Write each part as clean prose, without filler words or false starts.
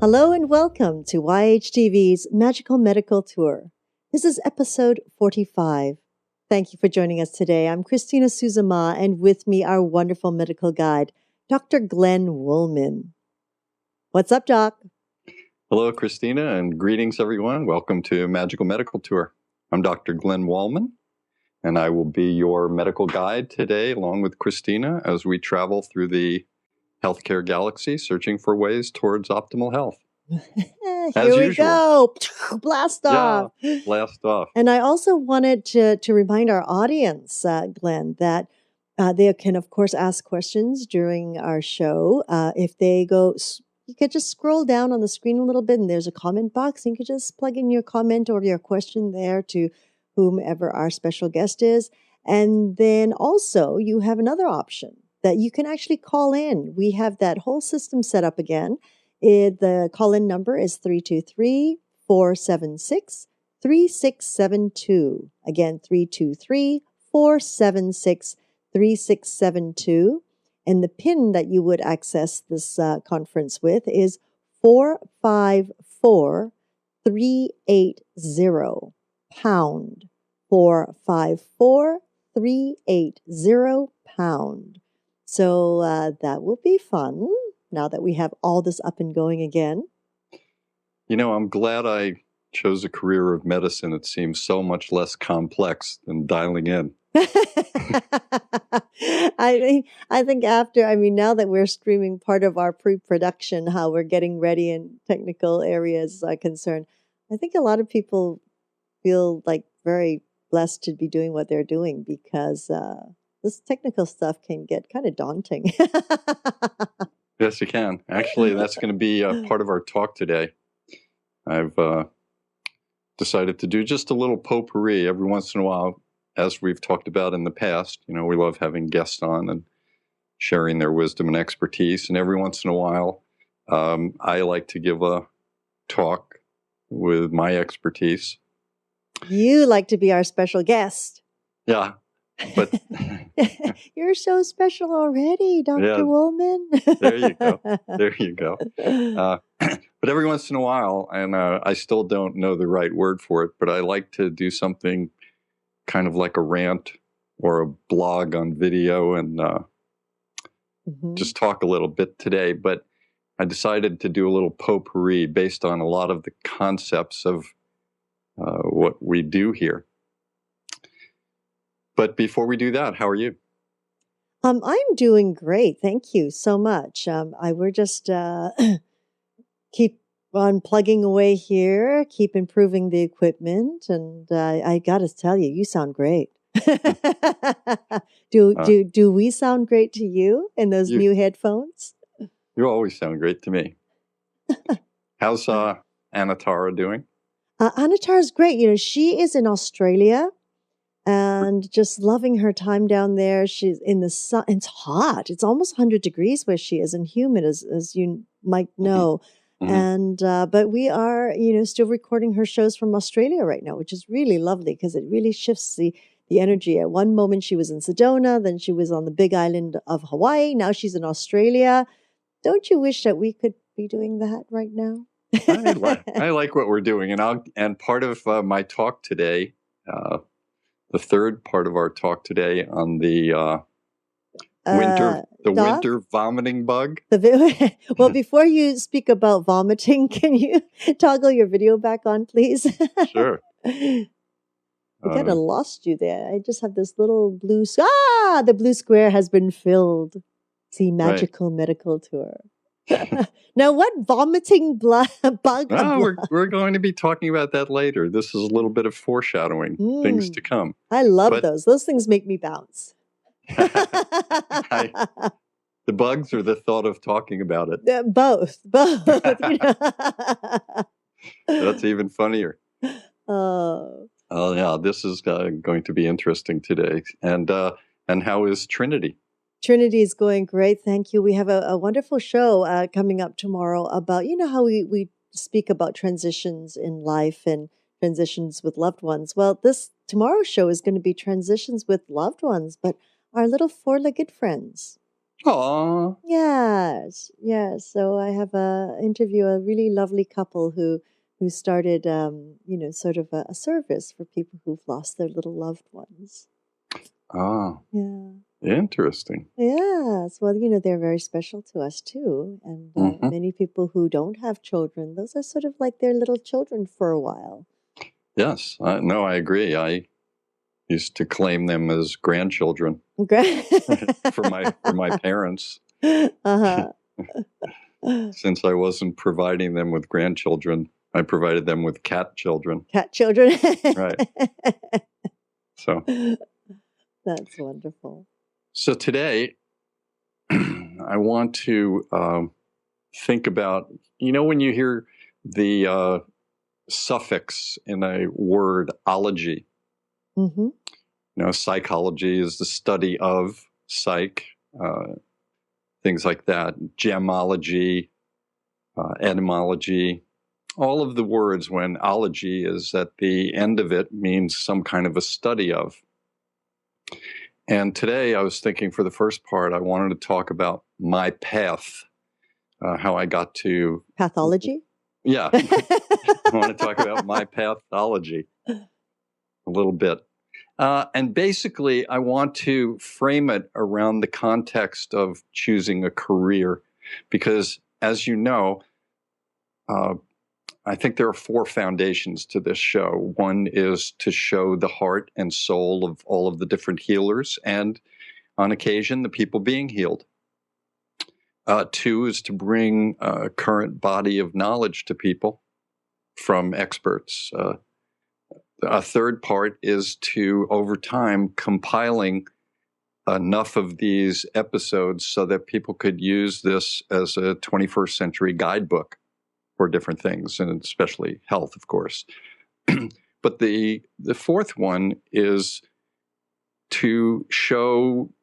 Hello and welcome to YHTV's Magical Medical Tour. This is episode 45. Thank you for joining us today. I'm Christina Suzama, and with me, our wonderful medical guide, Dr. Glenn Woolman. What's up, Doc? Hello, Christina, and greetings, everyone. Welcome to Magical Medical Tour. I'm Dr. Glenn Woolman, and I will be your medical guide today, along with Christina, as we travel through the healthcare galaxy, searching for ways towards optimal health. Here we go. Blast off. Yeah, blast off. And I also wanted to remind our audience, Glenn, that they can, of course, ask questions during our show. If they go, you could just scroll down on the screen a little bit, and there's a comment box. And you could just plug in your comment or your question there to whomever our special guest is. And then also, you have another option that you can actually call in. We have that whole system set up again. The call-in number is 323-476-3672. Again, 323-476-3672. And the PIN that you would access this conference with is 454380 pound. 454380 pound. So that will be fun now that we have all this up and going again. You know, I'm glad I chose a career of medicine. It seems so much less complex than dialing in. I think after, now that we're streaming part of our pre-production, how we're getting ready and technical areas are concerned, I think a lot of people feel like very blessed to be doing what they're doing because this technical stuff can get kind of daunting. Yes, you can. Actually, that's going to be part of our talk today. I've decided to do just a little potpourri every once in a while, as we've talked about in the past. You know, we love having guests on and sharing their wisdom and expertise. And every once in a while, I like to give a talk with my expertise. You like to be our special guest. Yeah. But you're so special already, Dr. Woolman. There you go. There you go. But every once in a while, and I still don't know the right word for it, but I like to do something kind of like a rant or a blog on video and just talk a little bit today. But I decided to do a little potpourri based on a lot of the concepts of what we do here. But before we do that, how are you? I'm doing great. Thank you so much. We're just keep on plugging away here, keep improving the equipment, and I got to tell you, you sound great. Do we sound great to you in those new headphones? You always sound great to me. How's Anatara doing? Anatara's great. You know, she is in Australia. And just loving her time down there. She's in the sun. It's hot. It's almost 100 degrees where she is, and humid, as you might know. Mm-hmm. And but we are, still recording her shows from Australia right now, which is really lovely because it really shifts the energy. At one moment she was in Sedona, then she was on the Big Island of Hawaii. Now she's in Australia. Don't you wish that we could be doing that right now? I like what we're doing, and part of my talk today. The third part of our talk today on the winter vomiting bug. Well, before you speak about vomiting, can you toggle your video back on, please? Sure. I kind of lost you there. I just have this little blue. The blue square has been filled. See, Magical Medical Tour. Now, what vomiting bug? We're going to be talking about that later. This is a little bit of foreshadowing, things to come. I love those. Those things make me bounce. The bugs or the thought of talking about it? Both. That's even funnier. Oh yeah, this is going to be interesting today. And how is Trinity? Trinity is going great. Thank you. We have a wonderful show coming up tomorrow about, how we speak about transitions in life and transitions with loved ones. Well, tomorrow's show is going to be transitions with loved ones, but our little four-legged friends. Aw. Yes, yes. So I have a really lovely couple who started, sort of a service for people who've lost their little loved ones. Ah, Yeah. interesting. Yes. Well, they're very special to us too. And Hmm. many people who don't have children, those are sort of like their little children for a while. Yes, no, I agree. I used to claim them as grandchildren Okay. for my parents. Uh-huh. Since I wasn't providing them with grandchildren, I provided them with cat children. Cat children. Right. So, That's wonderful. so today I want to think about, when you hear the suffix in a word, ology. Mm-hmm. Psychology is the study of psych, things like that. Gemology, etymology, all of the words when ology is at the end of it means some kind of a study of. And today I was thinking for the first part, I wanted to talk about my path, how I got to. Pathology? Yeah, I want to talk about my pathology a little bit. And basically, I want to frame it around the context of choosing a career, because as you know, I think there are 4 foundations to this show. One is to show the heart and soul of all of the different healers, and on occasion, the people being healed. 2 is to bring a current body of knowledge to people from experts. A third part is to, over time, compiling enough of these episodes so that people could use this as a 21st century guidebook for different things, and especially health, of course. But the fourth one is to show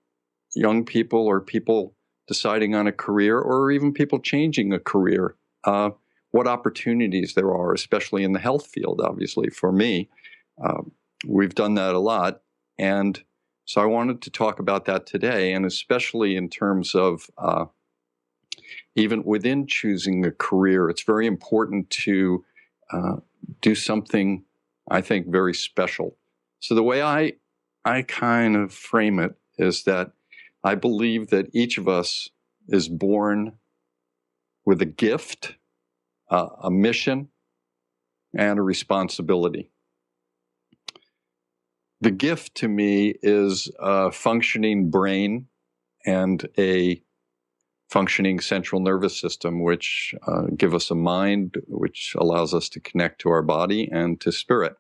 young people or people deciding on a career, or even people changing a career, what opportunities there are, especially in the health field, obviously. For me, we've done that a lot. And so I wanted to talk about that today, and especially in terms of even within choosing a career, it's very important to do something, I think, very special. So the way I kind of frame it is that I believe that each of us is born with a gift, a mission, and a responsibility. The gift to me is a functioning brain and a functioning central nervous system, which give us a mind, which allows us to connect to our body and to spirit.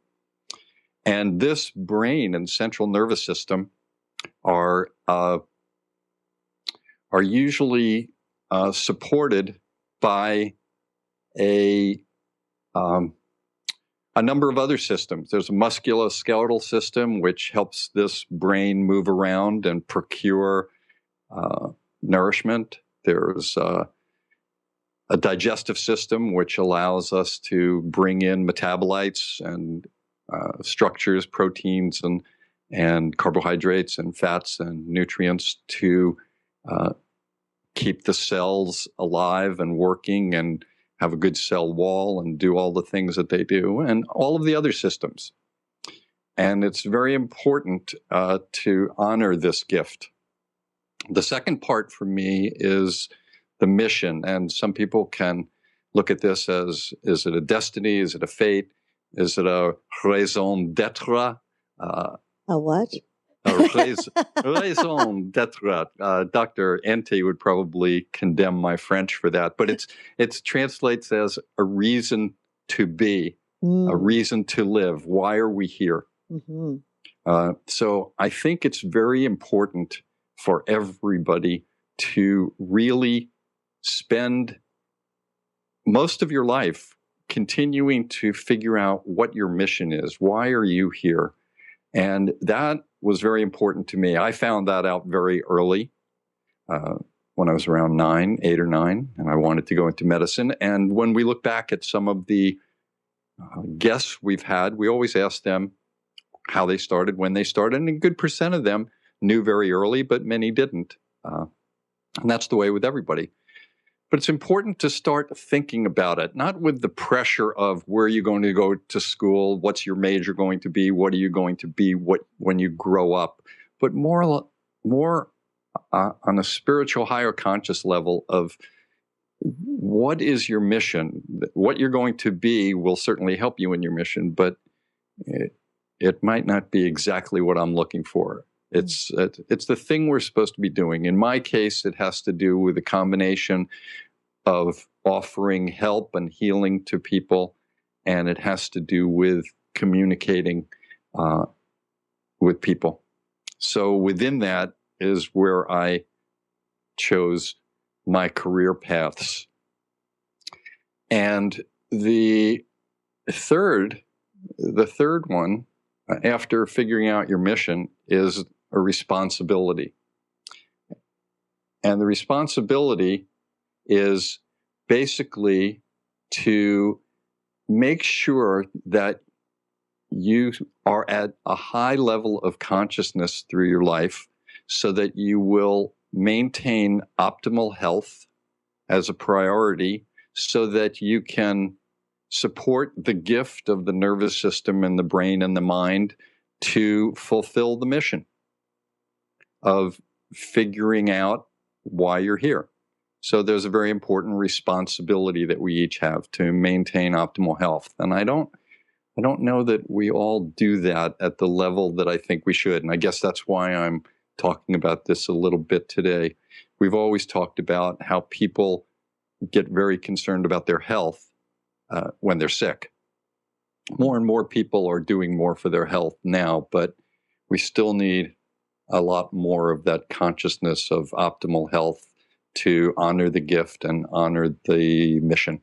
And this brain and central nervous system are usually supported by a number of other systems. There's a musculoskeletal system, which helps this brain move around and procure nourishment. There's a digestive system, which allows us to bring in metabolites and structures, proteins, and carbohydrates and fats and nutrients to keep the cells alive and working and have a good cell wall and do all the things that they do, and all of the other systems. And it's very important to honor this gift. The second part for me is the mission. And some people can look at this as, is it a destiny? Is it a fate? Is it a raison d'etre? A what? Raison d'etre. Dr. Ente would probably condemn my French for that, but it translates as a reason to be, a reason to live. Why are we here? Mm-hmm. So I think it's very important for everybody to really spend most of your life continuing to figure out what your mission is. Why are you here? And that was very important to me. I found that out very early when I was around 8 or 9, and I wanted to go into medicine. And when we look back at some of the guests we've had, we always ask them how they started, when they started, and a good percent of them knew very early, but many didn't. And that's the way with everybody. But it's important to start thinking about it, not with the pressure of where you're going to go to school, what's your major going to be, what are you going to be when you grow up, but more on a spiritual, higher conscious level of what is your mission. What you're going to be will certainly help you in your mission, but it might not be exactly what I'm looking for. It's the thing we're supposed to be doing. In my case, it has to do with a combination of offering help and healing to people, and it has to do with communicating with people. So within that is where I chose my career paths. And the third one, after figuring out your mission, is a responsibility. And the responsibility is basically to make sure that you are at a high level of consciousness through your life so that you will maintain optimal health as a priority so that you can support the gift of the nervous system and the brain and the mind to fulfill the mission of figuring out why you're here. So there's a very important responsibility that we each have to maintain optimal health. And I don't know that we all do that at the level that I think we should. And I guess that's why I'm talking about this a little bit today. We've always talked about how people get very concerned about their health when they're sick. More and more people are doing more for their health now, but we still need a lot more of that consciousness of optimal health to honor the gift and honor the mission.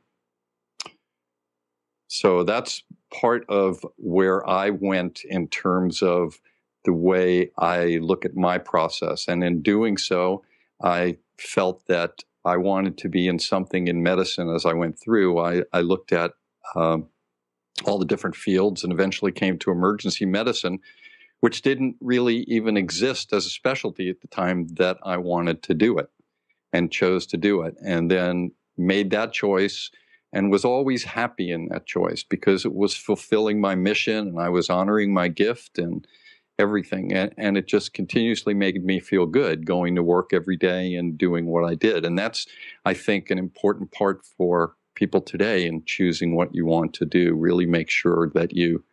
So that's part of where I went in terms of the way I look at my process. And in doing so, I felt that I wanted to be in something in medicine as I went through. I looked at all the different fields and eventually came to emergency medicine, which didn't really even exist as a specialty at the time that I wanted to do it and chose to do it. And then made that choice and was always happy in that choice because it was fulfilling my mission and I was honoring my gift and everything. And it just continuously made me feel good going to work every day and doing what I did. And that's, I think, an important part for people today in choosing what you want to do. Really make sure that you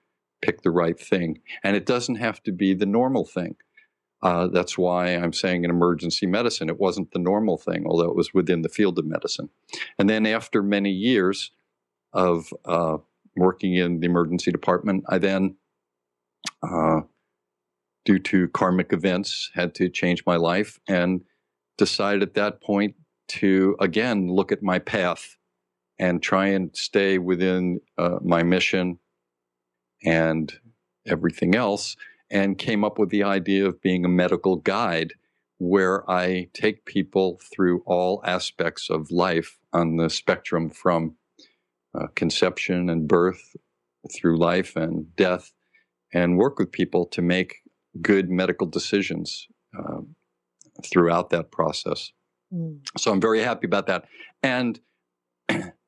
pick the right thing. And it doesn't have to be the normal thing. That's why I'm saying in emergency medicine, it wasn't the normal thing, although it was within the field of medicine. And then after many years of working in the emergency department, I then, due to karmic events, had to change my life and decided at that point to, again, look at my path and try and stay within my mission and everything else, and came up with the idea of being a medical guide where I take people through all aspects of life on the spectrum from conception and birth through life and death, and work with people to make good medical decisions throughout that process. So I'm very happy about that. And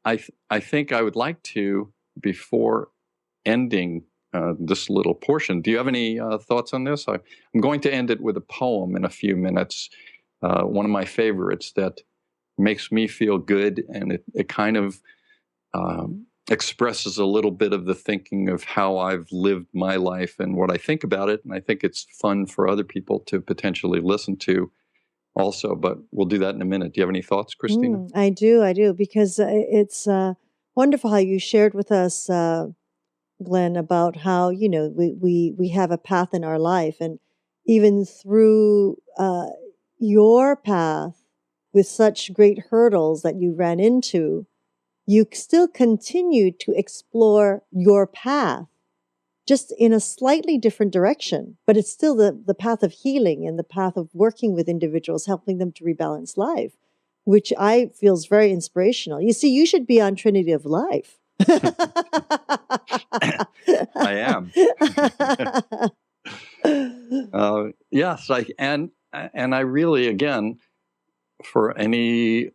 I think I would like to, before ending this little portion, do you have any thoughts on this? I'm going to end it with a poem in a few minutes, one of my favorites that makes me feel good, and it kind of expresses a little bit of the thinking of how I've lived my life and what I think about it, and I think it's fun for other people to potentially listen to also, but we'll do that in a minute. Do you have any thoughts, Christina? I do, because it's wonderful how you shared with us, Glenn, about how, we have a path in our life, and even through your path with such great hurdles that you ran into, you still continued to explore your path, just in a slightly different direction, but it's still the path of healing and the path of working with individuals, helping them to rebalance life, which I feel is very inspirational. You see, you should be on Trinity of Life. I am. Yes, and I really, again, for any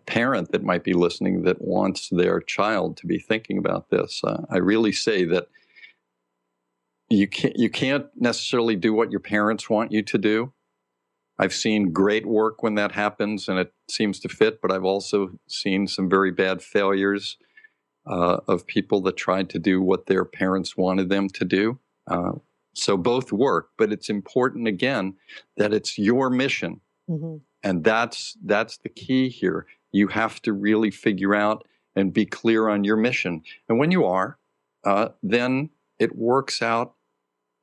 parent that might be listening that wants their child to be thinking about this, I really say that you can't necessarily do what your parents want you to do. I've seen great work when that happens and it seems to fit, but I've also seen some very bad failures of people that tried to do what their parents wanted them to do. So both work, but it's important, again, that it's your mission. Mm-hmm. And that's the key here. You have to really figure out and be clear on your mission. And when you are, then it works out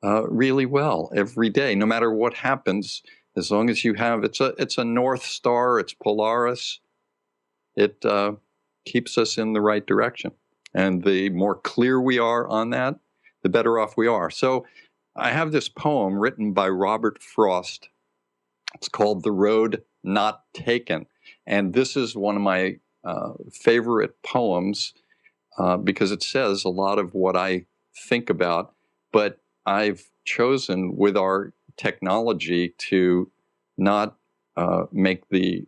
really well every day, no matter what happens. As long as you have, it's a North Star, it's Polaris. It keeps us in the right direction. And the more clear we are on that, the better off we are. So I have this poem written by Robert Frost. It's called The Road Not Taken. And this is one of my favorite poems because it says a lot of what I think about, but I've chosen with our technology to not make the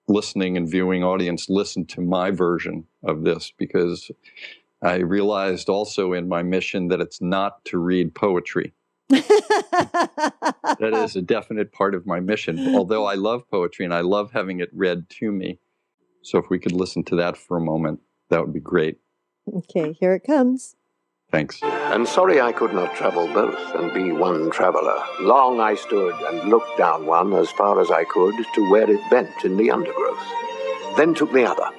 listening and viewing audience listen to my version of this, because I realized also in my mission that it's not to read poetry. That is a definite part of my mission, although I love poetry and I love having it read to me. So if we could listen to that for a moment, that would be great. Okay, here it comes. Thanks. And sorry I could not travel both and be one traveller. Long I stood and looked down one as far as I could to where it bent in the undergrowth. Then took the other,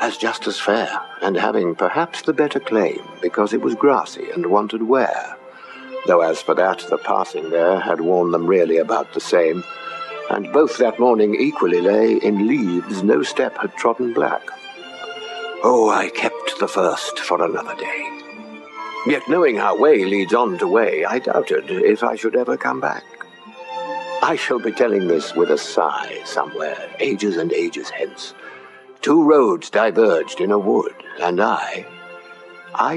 as just as fair, and having perhaps the better claim, because it was grassy and wanted wear. Though as for that, the passing there had worn them really about the same, and both that morning equally lay in leaves no step had trodden black. Oh, I kept the first for another day. Yet knowing how way leads on to way, I doubted if I should ever come back. I shall be telling this with a sigh somewhere, ages and ages hence. Two roads diverged in a wood, and I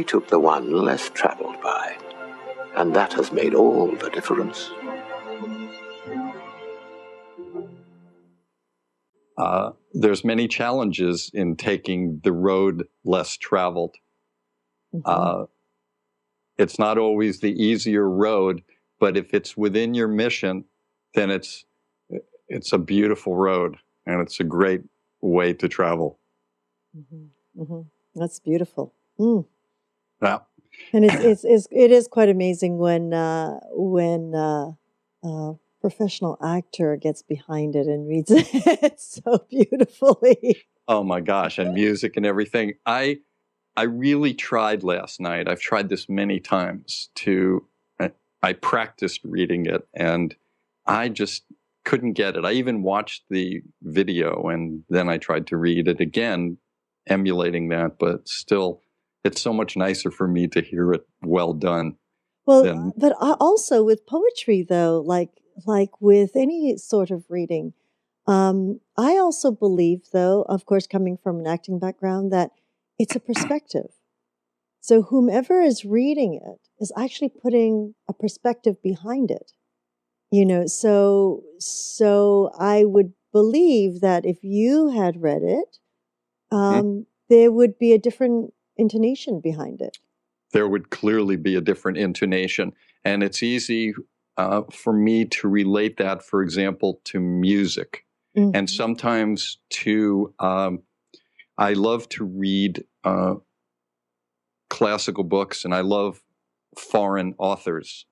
took the one less travelled by, and that has made all the difference. There's many challenges in taking the road less traveled. Mm-hmm. It's not always the easier road, but if it's within your mission, then it's a beautiful road, and it's a great way to travel. Mm-hmm. Mm-hmm. That's beautiful. Mm. Yeah. And it is quite amazing when professional actor gets behind it and reads it so beautifully. Oh my gosh, and music and everything. I really tried last night. I've tried this many times I practiced reading it and I just couldn't get it. I even watched the video and then I tried to read it again, emulating that, but still, it's so much nicer for me to hear it well done. Well, but also with poetry though, like with any sort of reading, I also believe though, of course, coming from an acting background, that it's a perspective. So whomever is reading it is actually putting a perspective behind it. So I would believe that if you had read it, there would be a different intonation behind it. There would clearly be a different intonation. And it's easy for me to relate that, for example, to music. Mm-hmm. And sometimes to... I love to read classical books, and I love foreign authors.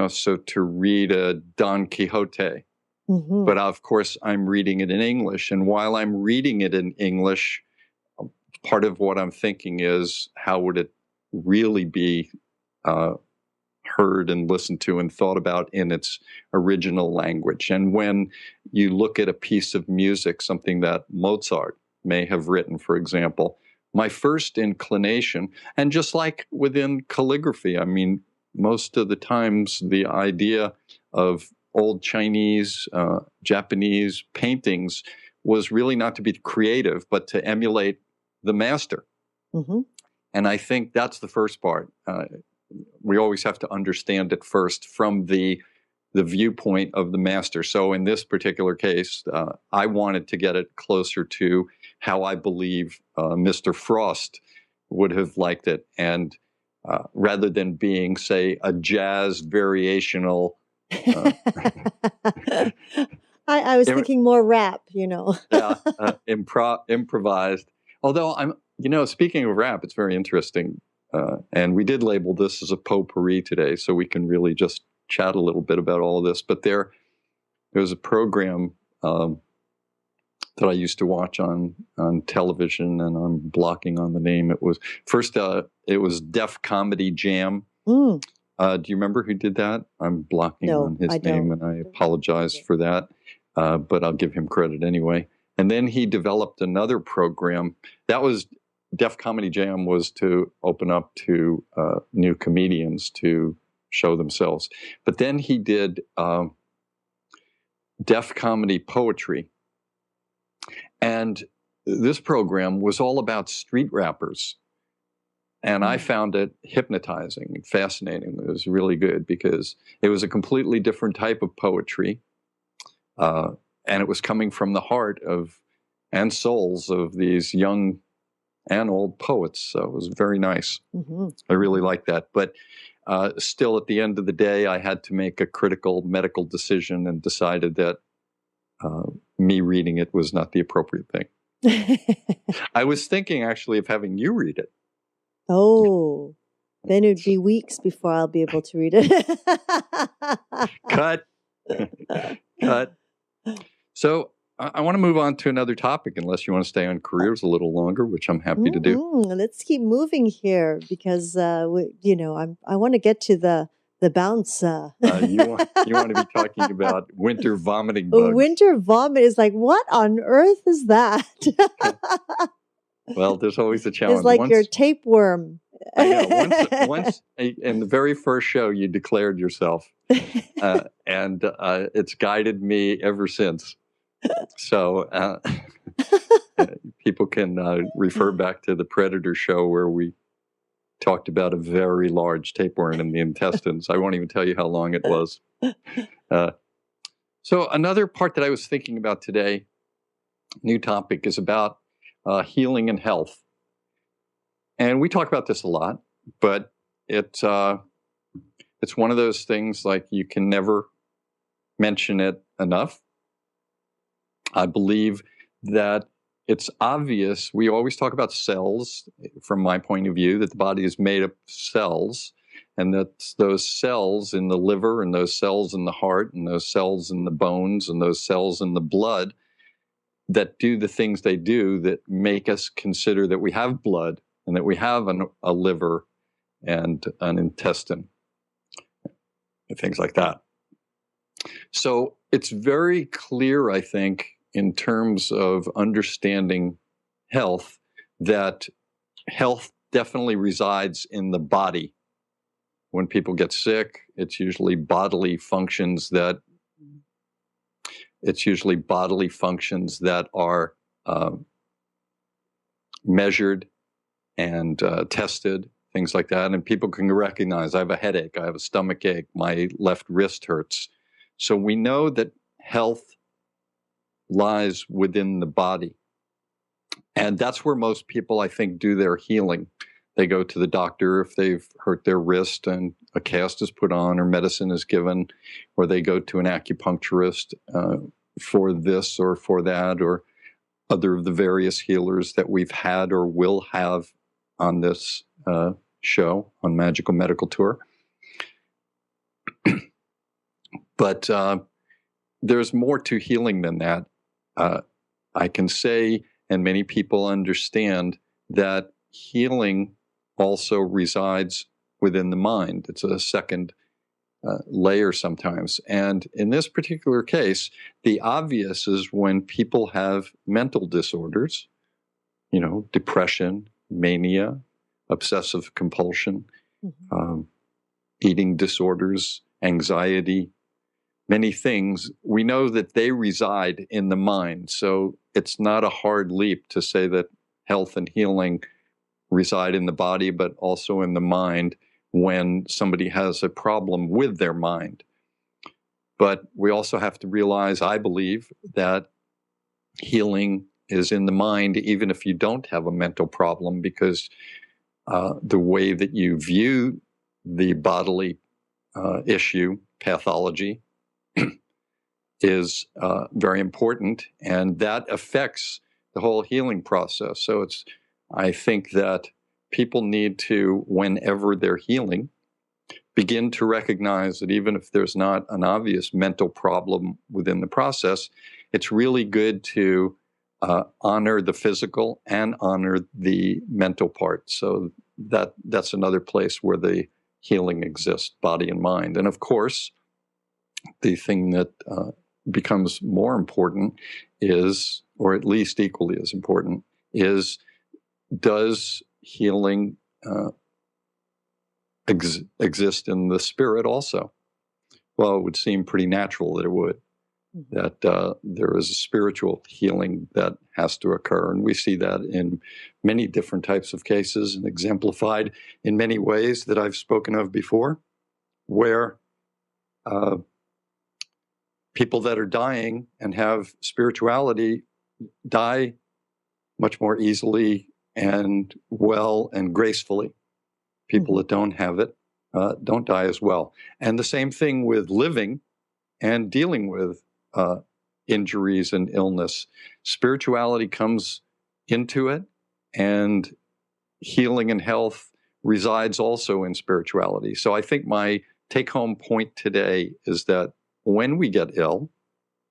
So to read a Don Quixote, mm-hmm. but of course I'm reading it in English. And while I'm reading it in English, part of what I'm thinking is, how would it really be heard and listened to and thought about in its original language? And when you look at a piece of music, something that Mozart may have written, for example, my first inclination, and just like within calligraphy, I mean, most of the times the idea of old Chinese, Japanese paintings was really not to be creative, but to emulate the master. Mm-hmm. And I think that's the first part. We always have to understand it first from the the viewpoint of the master. So in this particular case, I wanted to get it closer to how I believe Mr. Frost would have liked it. And rather than being, say, a jazz variational. I was thinking more rap, Yeah, improvised. Although speaking of rap, it's very interesting. And we did label this as a potpourri today, so we can really just chat a little bit about all of this. But there was a program that I used to watch on television, and I'm blocking on the name. It was Def Comedy Jam. Do you remember who did that? I'm blocking on his name, and I apologize for that. But I'll give him credit anyway. And then he developed another program. That was Def Comedy Jam, was to open up to new comedians to show themselves. But then he did Def Comedy Poetry. And this program was all about street rappers. And I found it hypnotizing and fascinating. It was really good because it was a completely different type of poetry. And it was coming from the heart and souls of these young and old poets. So it was very nice. Mm-hmm. I really liked that. But still, at the end of the day, I had to make a critical medical decision and decided that me reading it was not the appropriate thing. I was thinking, actually, of having you read it. Oh, then it would be weeks before I'll be able to read it. Cut. Cut. So I want to move on to another topic, unless you want to stay on careers a little longer, which I'm happy to do. Let's keep moving here because, I want to get to the bounce. You want to be talking about winter vomiting bugs. Winter vomit is like, what on earth is that? Well, there's always a challenge. It's like your tapeworm. I know. Once in the very first show, you declared yourself, and it's guided me ever since. So people can refer back to the Predator show where we talked about a very large tapeworm in the intestines. I won't even tell you how long it was. So another part that I was thinking about today, new topic, is about healing and health. And we talk about this a lot, but it's one of those things like you can never mention it enough. I believe that it's obvious. We always talk about cells, from my point of view, that the body is made up of cells, and that those cells in the liver and those cells in the heart and those cells in the bones and those cells in the blood that do the things they do that make us consider that we have blood and that we have a liver and an intestine and things like that. So it's very clear, I think, in terms of understanding health, that health definitely resides in the body. When people get sick, it's usually bodily functions that are measured and tested, things like that. And people can recognize, I have a headache, I have a stomach ache, my left wrist hurts. So we know that health lies within the body. And that's where most people, I think, do their healing. They go to the doctor if they've hurt their wrist and a cast is put on or medicine is given, or they go to an acupuncturist for this or for that, or other of the various healers that we've had or will have on this show on Magical Medical Tour. But there's more to healing than that. I can say, and many people understand, that healing also resides within the mind. It's a second layer sometimes. And in this particular case, the obvious is when people have mental disorders, depression, mania, obsessive compulsion, eating disorders, anxiety, many things, we know that they reside in the mind. So it's not a hard leap to say that health and healing reside in the body, but also in the mind when somebody has a problem with their mind. But we also have to realize, I believe, that healing is in the mind, even if you don't have a mental problem, because the way that you view the bodily issue, pathology, is very important, and that affects the whole healing process. So I think that people need to, whenever they're healing, begin to recognize that even if there's not an obvious mental problem within the process, it's really good to honor the physical and honor the mental part. So that's another place where the healing exists, body and mind. And of course, the thing that becomes more important is, or at least equally as important, is, does healing exist in the spirit also? Well, it would seem pretty natural that it would, that there is a spiritual healing that has to occur. And we see that in many different types of cases and exemplified in many ways that I've spoken of before, where people that are dying and have spirituality die much more easily and well and gracefully. People that don't have it don't die as well. And the same thing with living and dealing with injuries and illness. Spirituality comes into it, and healing and health resides also in spirituality. So I think my take-home point today is that when we get ill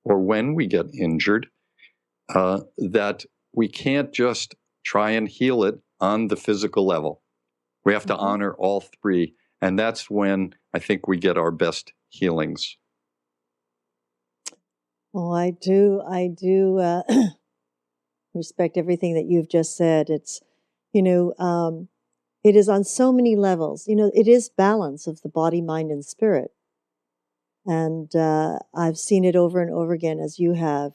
or when we get injured, that we can't just try and heal it on the physical level. We have to honor all three, and that's when I think we get our best healings. Well, I do respect everything that you've just said. It's, it is on so many levels. It is balance of the body, mind, and spirit. And I've seen it over and over again, as you have.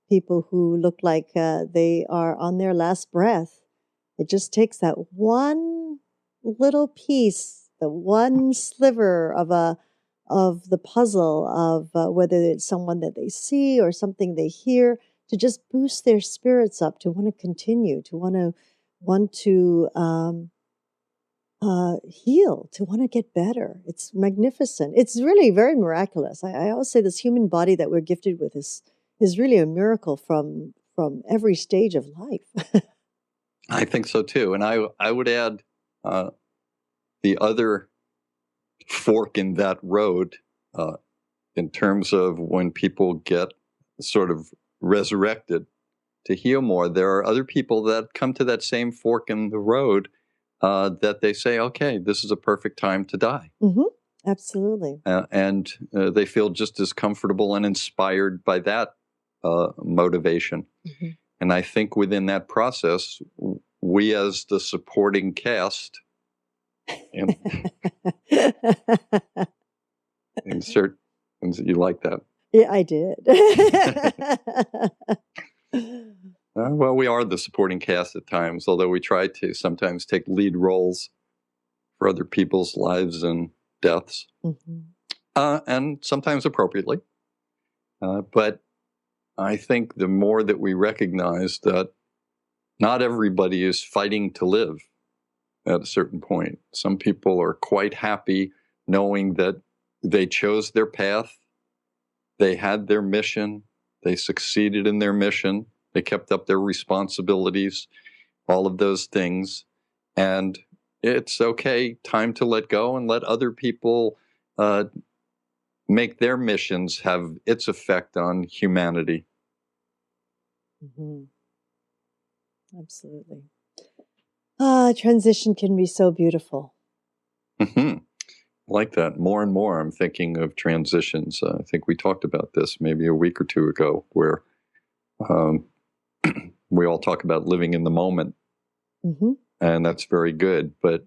People who look like they are on their last breath. It just takes that one little piece, the one sliver of the puzzle of whether it's someone that they see or something they hear, to just boost their spirits up, to want to continue, to want to heal, to want to get better. It's magnificent. It's really very miraculous. I always say this human body that we're gifted with is really a miracle from every stage of life. I think so too. And I would add the other fork in that road in terms of when people get sort of resurrected to heal more. There are other people that come to that same fork in the road that they say, okay, this is a perfect time to die. Mm-hmm. Absolutely. And they feel just as comfortable and inspired by that motivation. Mm-hmm. And I think within that process, we as the supporting cast insert, you like that? Yeah, I did. Well, we are the supporting cast at times, although we try to sometimes take lead roles for other people's lives and deaths, and sometimes appropriately. But I think the more that we recognize that not everybody is fighting to live at a certain point. Some people are quite happy knowing that they chose their path, they had their mission, they succeeded in their mission, they kept up their responsibilities, all of those things. And it's okay, time to let go and let other people make their missions have its effect on humanity. Mm-hmm. Absolutely. Transition can be so beautiful. Mm-hmm. Like that. More and more, I'm thinking of transitions. I think we talked about this maybe a week or two ago, where we all talk about living in the moment. Mm-hmm. And that's very good. But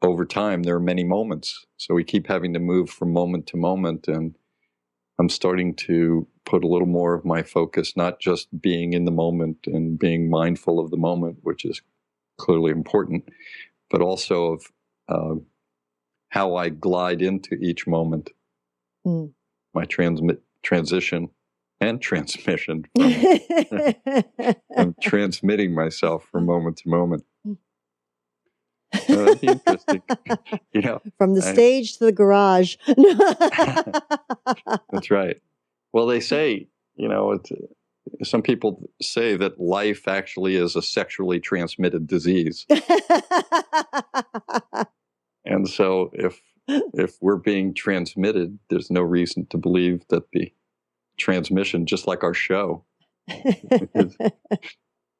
over time, there are many moments. So we keep having to move from moment to moment. And I'm starting to put a little more of my focus, not just being in the moment and being mindful of the moment, which is clearly important, but also of how I glide into each moment. Mm. my transition and transmission from transmitting myself from moment to moment. That'd be interesting. From the stage to the garage. That's right. Well, they say, some people say that life actually is a sexually transmitted disease. And so if we're being transmitted, there's no reason to believe that the transmission, just like our show,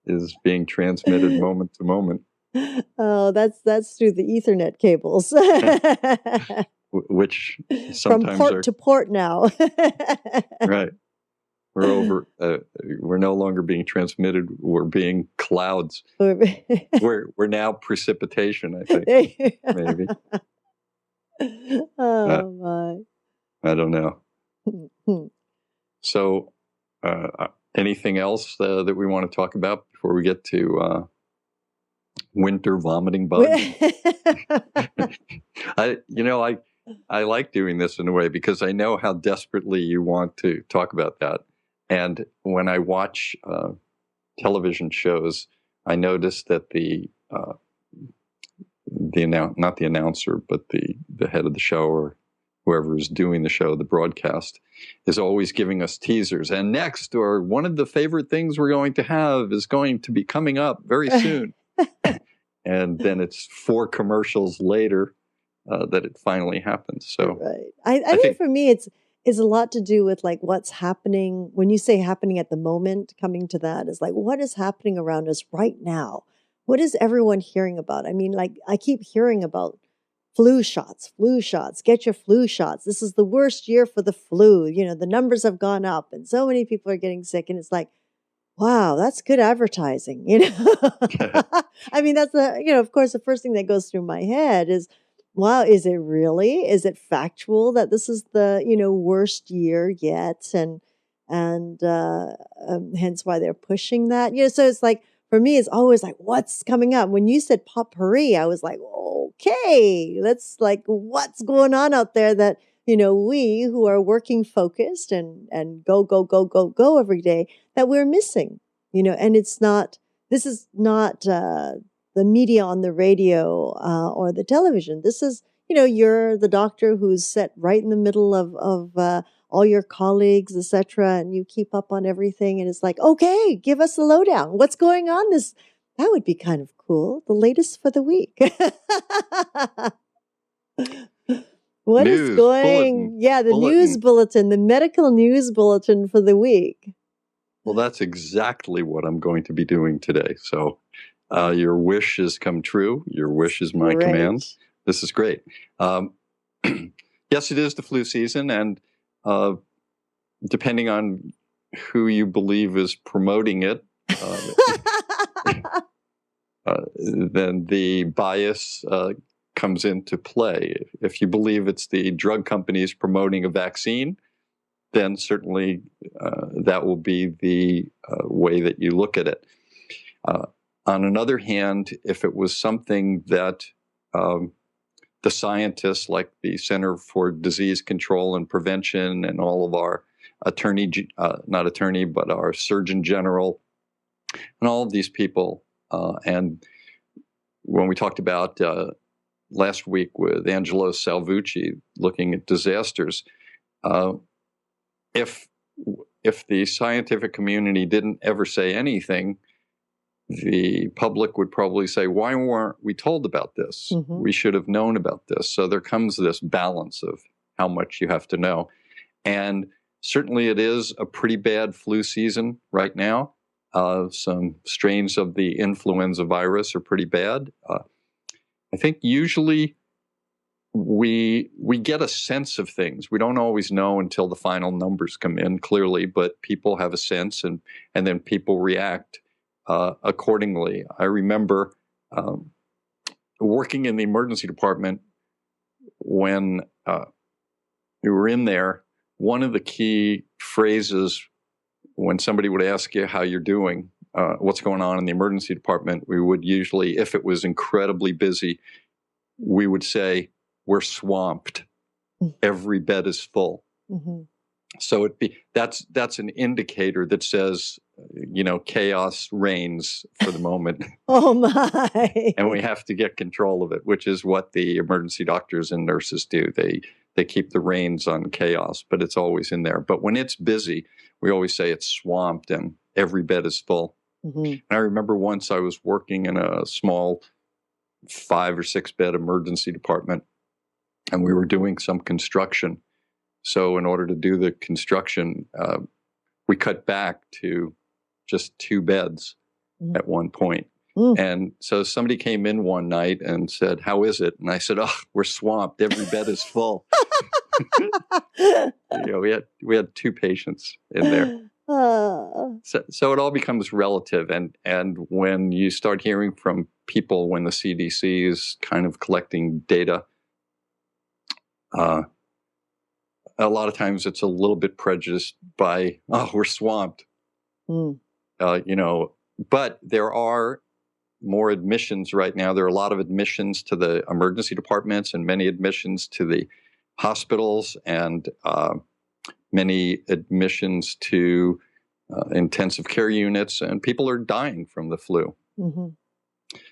is being transmitted moment to moment. Oh, that's through the Ethernet cables. Which sometimes from port to port now. Right. We're no longer being transmitted. We're being clouds. We're now precipitation, I think. Maybe. Oh my. I don't know. So, anything else that we want to talk about before we get to winter vomiting bugs? I like doing this in a way because I know how desperately you want to talk about that. And when I watch television shows, I notice that not the announcer, but the head of the show or whoever is doing the show, the broadcast, is always giving us teasers. And next, or one of the favorite things we're going to have is going to be coming up very soon. And then it's 4 commercials later that it finally happens. So right. I think for me, it's a lot to do with like what's happening. When you say happening at the moment, coming to that is like, what is happening around us right now? What is everyone hearing about? I mean, like I keep hearing about flu shots, get your flu shots. This is the worst year for the flu. The numbers have gone up and so many people are getting sick. And it's like, wow, that's good advertising. I mean, that's of course, the first thing that goes through my head is, wow, is it really? Is it factual that this is the, worst year yet? And hence why they're pushing that, so it's like, for me, it's always like, what's coming up? When you said potpourri, I was like, okay, that's like, what's going on out there that, we who are working focused and go every day that we're missing, and this is not the media on the radio or the television. This is, you're the doctor who's set right in the middle of all your colleagues, etc., and you keep up on everything. And it's like, okay, give us the lowdown. What's going on? That would be kind of cool. The latest for the week. What news is going? bulletin. Yeah, the news bulletin, the medical news bulletin for the week. Well, that's exactly what I'm going to be doing today. So your wish has come true. Your wish is my command. This is great. Yes, it is the flu season. And depending on who you believe is promoting it, then the bias comes into play. If you believe it's the drug companies promoting a vaccine, then certainly that will be the way that you look at it. On another hand, if it was something that the scientists like the Center for Disease Control and Prevention and all of our our Surgeon General and all of these people, and when we talked about last week with Angelo Salvucci looking at disasters, if the scientific community didn't ever say anything, the public would probably say, why weren't we told about this? Mm-hmm. We should have known about this. So there comes this balance of how much you have to know. And certainly it is a pretty bad flu season right now. Some strains of the influenza virus are pretty bad. I think usually we get a sense of things. We don't always know until the final numbers come in clearly, but people have a sense and then people react accordingly. I remember working in the emergency department when we were in there. One of the key phrases when somebody would ask you how you're doing, what's going on in the emergency department, we would usually, if it was incredibly busy, we would say, we're swamped. Every bed is full. Mm-hmm. So that's an indicator that says, chaos reigns for the moment. Oh my. And we have to get control of it, which is what the emergency doctors and nurses do. They keep the reins on chaos, but it's always in there. But when it's busy, we always say it's swamped and every bed is full. Mm-hmm. And I remember once I was working in a small 5 or 6 bed emergency department, and we were doing some construction. So in order to do the construction, we cut back to just 2 beds at one point. And so somebody came in one night and said, "How is it?" And I said, "Oh, we're swamped. Every bed is full." We had 2 patients in there. So it all becomes relative. And when you start hearing from people, when the CDC is kind of collecting data, a lot of times it's a little bit prejudiced by, "Oh, we're swamped." But there are more admissions right now. There are a lot of admissions to the emergency departments and many admissions to the hospitals and many admissions to intensive care units, and people are dying from the flu. Mm-hmm.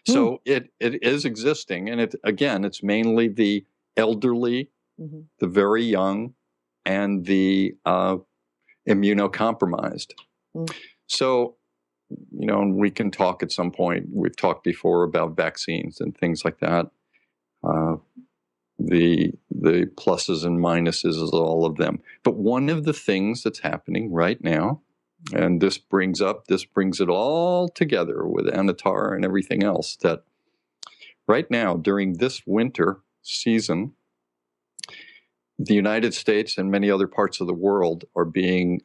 So it is existing, and it's mainly the elderly, the very young, and the immunocompromised. So, and we can talk at some point. We've talked before about vaccines and things like that. The pluses and minuses of all of them. But one of the things that's happening right now, and this brings it all together with Anatara and everything else, that right now during this winter season, the United States and many other parts of the world are being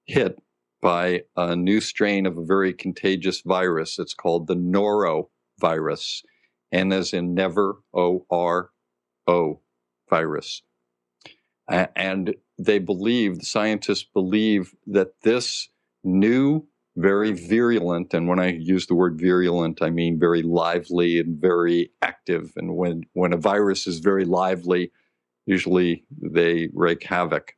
hit by a new strain of a very contagious virus. It's called the norovirus, N as in never, O-R-O virus. And the scientists believe that this new, very virulent, and when I use the word virulent, I mean very lively and very active. And when a virus is very lively, usually they wreak havoc.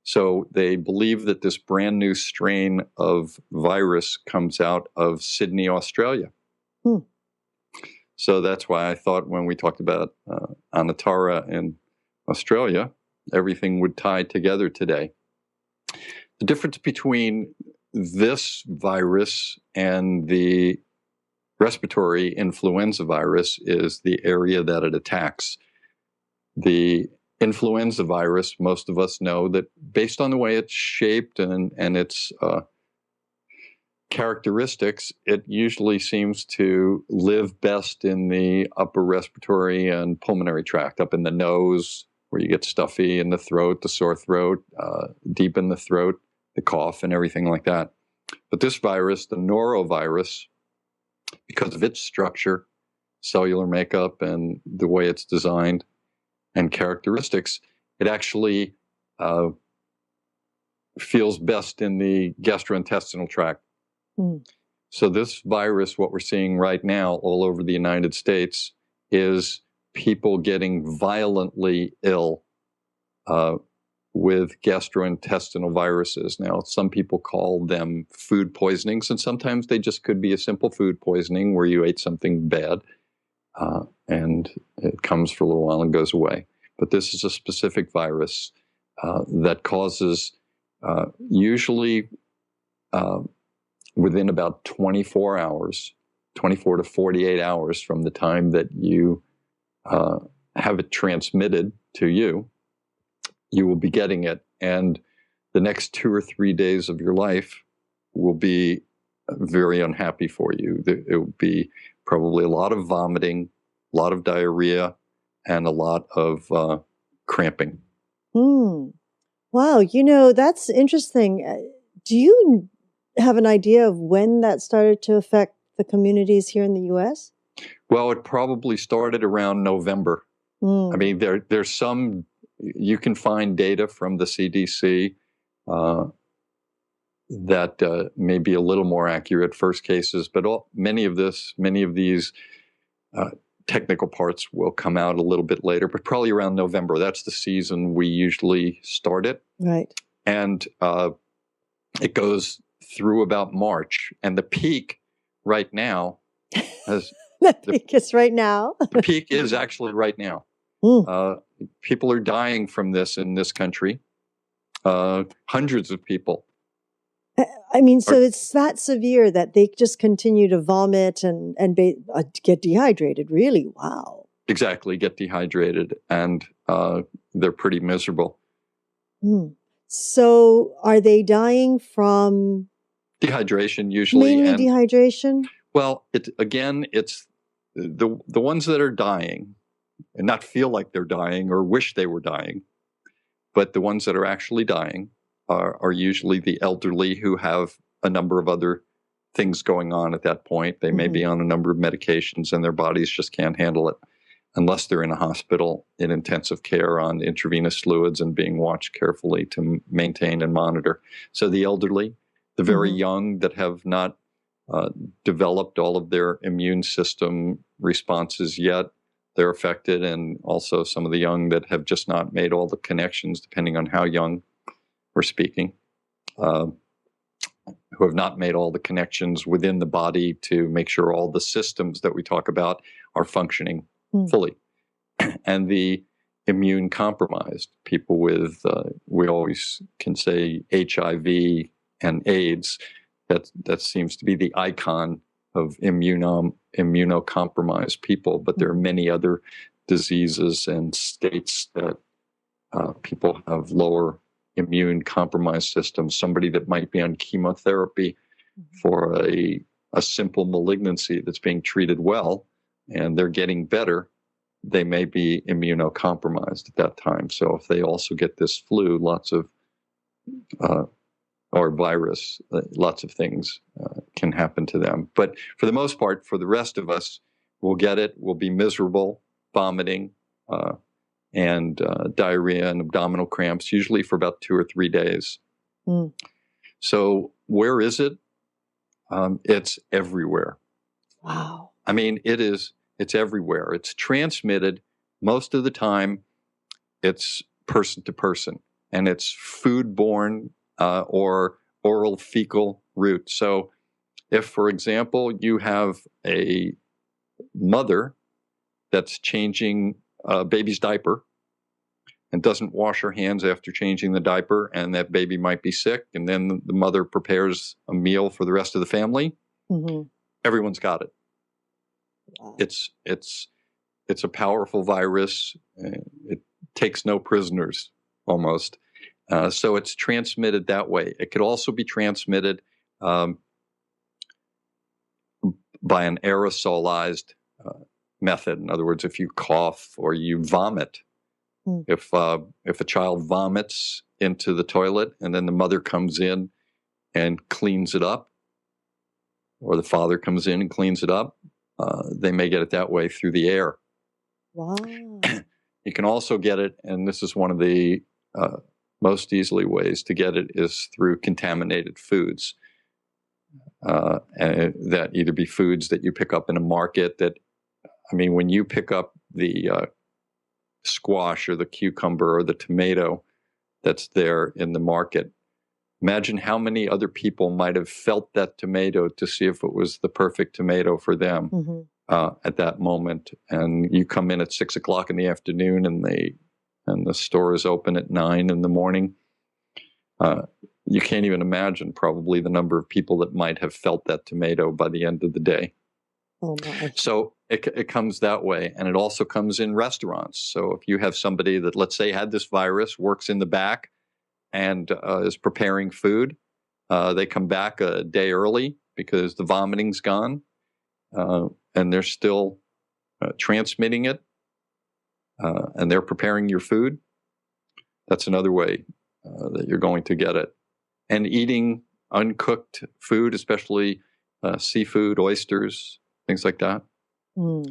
So they believe that this brand new strain of virus comes out of Sydney, Australia. So that's why I thought when we talked about Anatara in Australia, everything would tie together today. The difference between this virus and the respiratory influenza virus is the area that it attacks. The influenza virus, most of us know that based on the way it's shaped and its characteristics, it usually seems to live best in the upper respiratory and pulmonary tract, up in the nose, where you get stuffy in the throat, the sore throat, deep in the throat, the cough, and everything like that. But this virus, the norovirus, because of its structure, cellular makeup, and the way it's designed and characteristics, it actually feels best in the gastrointestinal tract. So this virus, what we're seeing right now all over the United States, is people getting violently ill with gastrointestinal viruses. Now, some people call them food poisonings, and sometimes they just could be a simple food poisoning where you ate something bad and it comes for a little while and goes away. But this is a specific virus that causes usually within about 24 to 48 hours from the time that you have it transmitted to you, you will be getting it. And the next 2 or 3 days of your life will be very unhappy for you. It will be probably a lot of vomiting, a lot of diarrhea, and a lot of cramping. Wow, that's interesting. Do you have an idea of when that started to affect the communities here in the U.S.? Well, it probably started around November. I mean, there's some, you can find data from the CDC that may be a little more accurate, first cases, but many of these technical parts will come out a little bit later, but probably around November. That's the season we usually start it. Right. And it goes through about March. And the peak right now has... The peak is right now. The peak is actually right now. People are dying from this in this country. Hundreds of people. I mean, so it's that severe that they just continue to vomit and get dehydrated. Really? Wow. Exactly, get dehydrated, and they're pretty miserable. So are they dying from dehydration usually? Mainly dehydration? Well, it's the ones that are dying and not feel like they're dying or wish they were dying, but the ones that are actually dying are usually the elderly who have a number of other things going on at that point. They may be on a number of medications and their bodies just can't handle it unless they're in a hospital in intensive care on intravenous fluids and being watched carefully to maintain and monitor. So the elderly, the very young that have not developed all of their immune system responses yet, they're affected. And also some of the young that have just not made all the connections, depending on how young we're speaking, who have not made all the connections within the body to make sure all the systems that we talk about are functioning fully. And the immune compromised people with, we always can say HIV and AIDS, that seems to be the icon of immunocompromised people, but there are many other diseases and states that people have lower immune compromised systems. Somebody that might be on chemotherapy for a simple malignancy that's being treated well, and they're getting better, they may be immunocompromised at that time. So if they also get this flu, lots of or virus, lots of things can happen to them. But for the most part, for the rest of us, we'll get it. We'll be miserable, vomiting, and diarrhea and abdominal cramps, usually for about 2 or 3 days. So where is it? It's everywhere. Wow. I mean, it's everywhere. It's transmitted most of the time. It's person to person, and it's foodborne or oral fecal route. So if, for example, you have a mother that's changing a baby's diaper and doesn't wash her hands after changing the diaper, and that baby might be sick, and then the mother prepares a meal for the rest of the family, everyone's got it. Wow. It's a powerful virus. It takes no prisoners, almost. So it's transmitted that way. It could also be transmitted by an aerosolized method. In other words, if you cough or you vomit, if a child vomits into the toilet and then the mother comes in and cleans it up, or the father comes in and cleans it up, they may get it that way through the air. Wow. You can also get it, and this is one of the most easily ways to get it, is through contaminated foods. And that either be foods that you pick up in a market that, I mean, when you pick up the squash or the cucumber or the tomato that's there in the market, imagine how many other people might have felt that tomato to see if it was the perfect tomato for them at that moment. And you come in at 6 o'clock in the afternoon, and the store is open at 9 in the morning. You can't even imagine probably the number of people that might have felt that tomato by the end of the day. Oh my. So it comes that way. And it also comes in restaurants. So if you have somebody that, let's say, had this virus, works in the back, and is preparing food, they come back a day early because the vomiting's gone, and they're still transmitting it, and they're preparing your food. That's another way that you're going to get it. And eating uncooked food, especially seafood, oysters, things like that. Oh,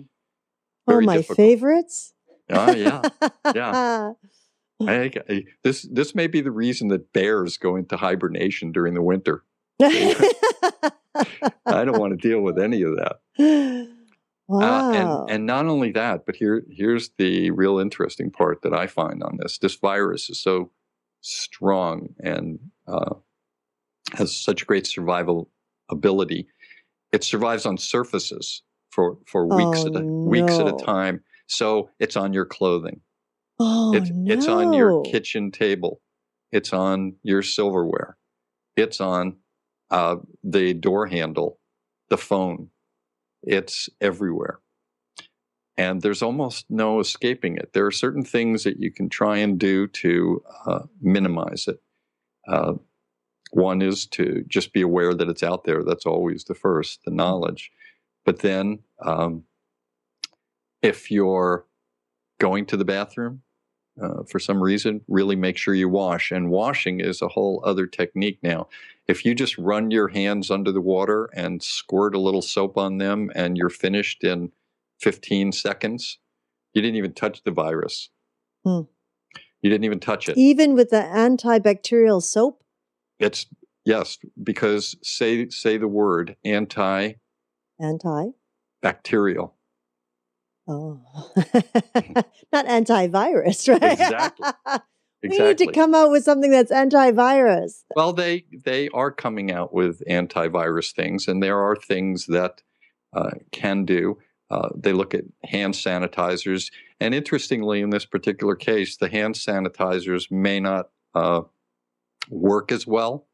my difficult. Favorites? Oh, yeah. Yeah. This may be the reason that bears go into hibernation during the winter. I don't want to deal with any of that. Wow. And not only that, but here's the real interesting part that I find on this. This virus is so strong and has such great survival ability. It survives on surfaces for weeks Oh weeks at a no. time. So it's on your clothing. Oh It's on your no. kitchen table. It's on your silverware. It's on the door handle, the phone. It's everywhere. And there's almost no escaping it. There are certain things that you can try and do to minimize it. One is to just be aware that it's out there. That's always the first, the knowledge. But then if you're going to the bathroom for some reason, really make sure you wash. And washing is a whole other technique now. If you just run your hands under the water and squirt a little soap on them and you're finished in 15 seconds, you didn't even touch the virus. You didn't even touch it. Even with the antibacterial soap? It's, yes, because say the word Anti? bacterial. Oh. Not antivirus, right? Exactly. We need to come out with something that's antivirus. Well, they are coming out with antivirus things, and there are things that can do. They look at hand sanitizers, and interestingly, in this particular case, the hand sanitizers may not work as well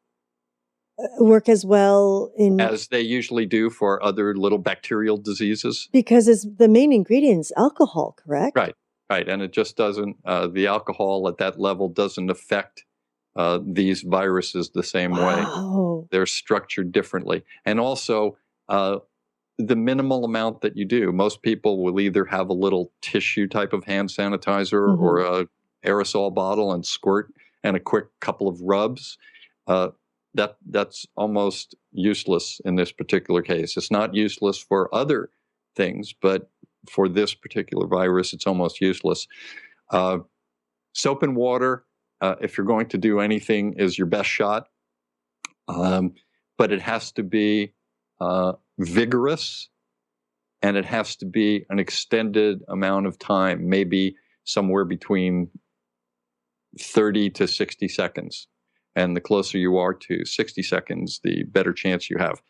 as they usually do for other little bacterial diseases. Because it's the main ingredient is alcohol, correct? Right, and it just doesn't. The alcohol at that level doesn't affect these viruses the same way. They're structured differently, and also the minimal amount that you do. Most people will either have a little tissue type of hand sanitizer or a aerosol bottle and squirt and a quick couple of rubs. That's almost useless in this particular case. It's not useless for other things, but for this particular virus, it's almost useless. Soap and water, if you're going to do anything, is your best shot. But it has to be vigorous, and it has to be an extended amount of time, maybe somewhere between 30 to 60 seconds. And the closer you are to 60 seconds, the better chance you have.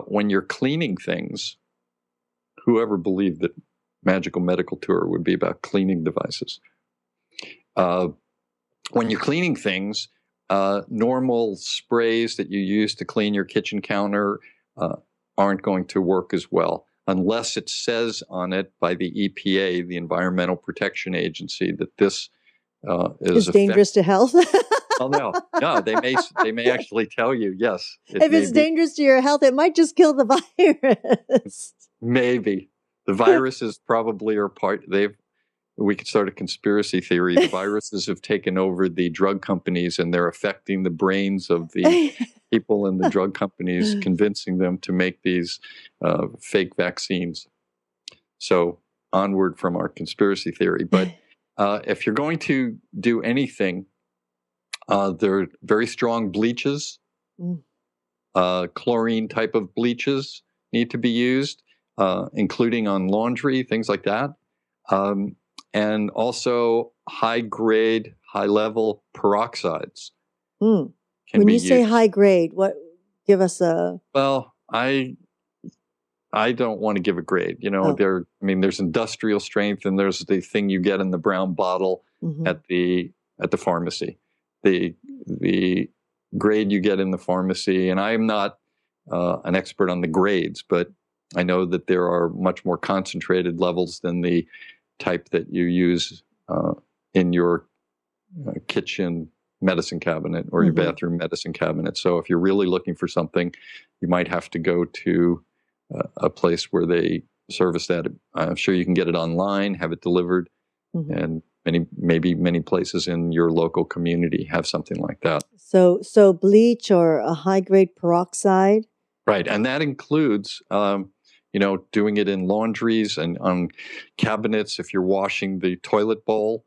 When you're cleaning things, whoever believed that Magical Medical Tour would be about cleaning devices? When you're cleaning things, normal sprays that you use to clean your kitchen counter aren't going to work as well unless it says on it by the EPA, the Environmental Protection Agency, that this is dangerous to health. Oh no, they may actually tell you, yes. If it's dangerous to your health, it might just kill the virus. Maybe. The viruses probably are we could start a conspiracy theory. The viruses have taken over the drug companies, and they're affecting the brains of the people in the drug companies, convincing them to make these fake vaccines. So onward from our conspiracy theory. But if you're going to do anything, there are very strong bleaches. Chlorine type of bleaches need to be used, including on laundry, things like that. And also high-grade, high-level peroxides. When you say high grade, what? Give us a. Well, I don't want to give a grade. There's industrial strength, and there's the thing you get in the brown bottle at the pharmacy. The grade you get in the pharmacy, and I'm not an expert on the grades, but I know that there are much more concentrated levels than the type that you use in your kitchen medicine cabinet or your bathroom medicine cabinet. So if you're really looking for something, you might have to go to a place where they service that. I'm sure you can get it online, have it delivered, and many places in your local community have something like that. So bleach or a high-grade peroxide? Right, and that includes doing it in laundries and on cabinets if you're washing the toilet bowl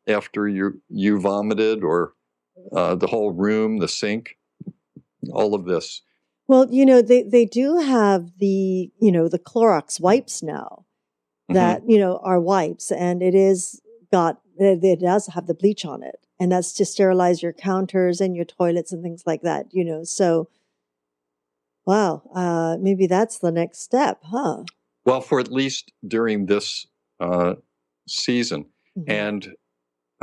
after you vomited, or the whole room, the sink, all of this. Well, they do have the Clorox wipes now that, are wipes, and it does have the bleach on it. And that's to sterilize your counters and your toilets and things like that, So, wow, maybe that's the next step, huh? Well, for at least during this season. Mhm. And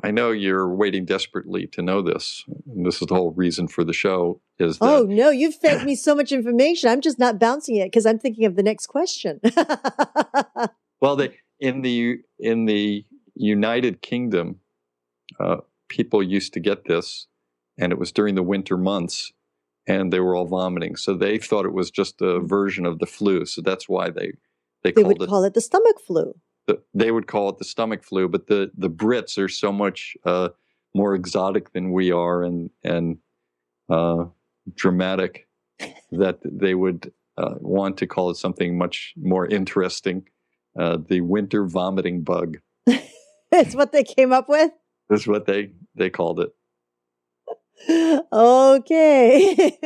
I know you're waiting desperately to know this. And this is the whole reason for the show is that. Oh, no, you've fed me so much information. I'm just not bouncing it because I'm thinking of the next question. Well, in the United Kingdom, people used to get this, and it was during the winter months, and they were all vomiting. So they thought it was just a version of the flu. So that's why they would call it the stomach flu. They would call it the stomach flu. But the Brits are so much more exotic than we are, and dramatic, that they would want to call it something much more interesting. The winter vomiting bug. That's what they came up with? That's what they called it. Okay.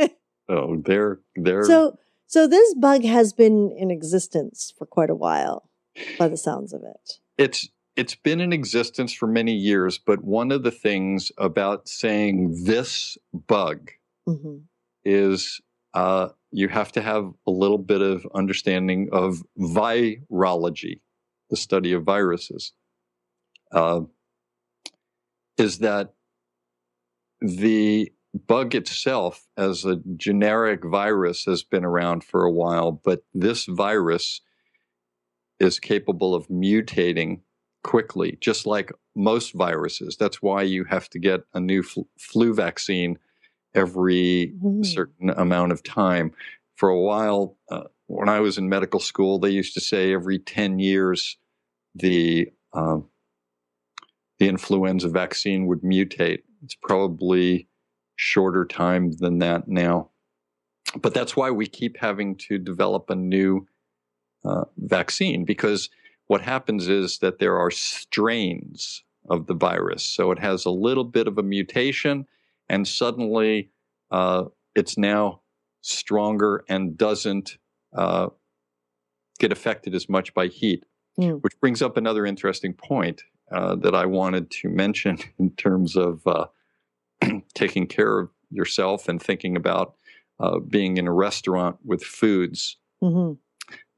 Oh, they're So this bug has been in existence for quite a while, by the sounds of it. It's been in existence for many years, but one of the things about saying this bug is you have to have a little bit of understanding of virology, the study of viruses. Is that the bug itself as a generic virus has been around for a while, but this virus is capable of mutating quickly, just like most viruses. That's why you have to get a new flu vaccine every certain amount of time. For a while, when I was in medical school, they used to say every 10 years the influenza vaccine would mutate. It's probably shorter time than that now. But that's why we keep having to develop a new vaccine, because what happens is that there are strains of the virus. So it has a little bit of a mutation, and suddenly it's now stronger and doesn't get affected as much by heat, which brings up another interesting point that I wanted to mention in terms of taking care of yourself and thinking about being in a restaurant with foods.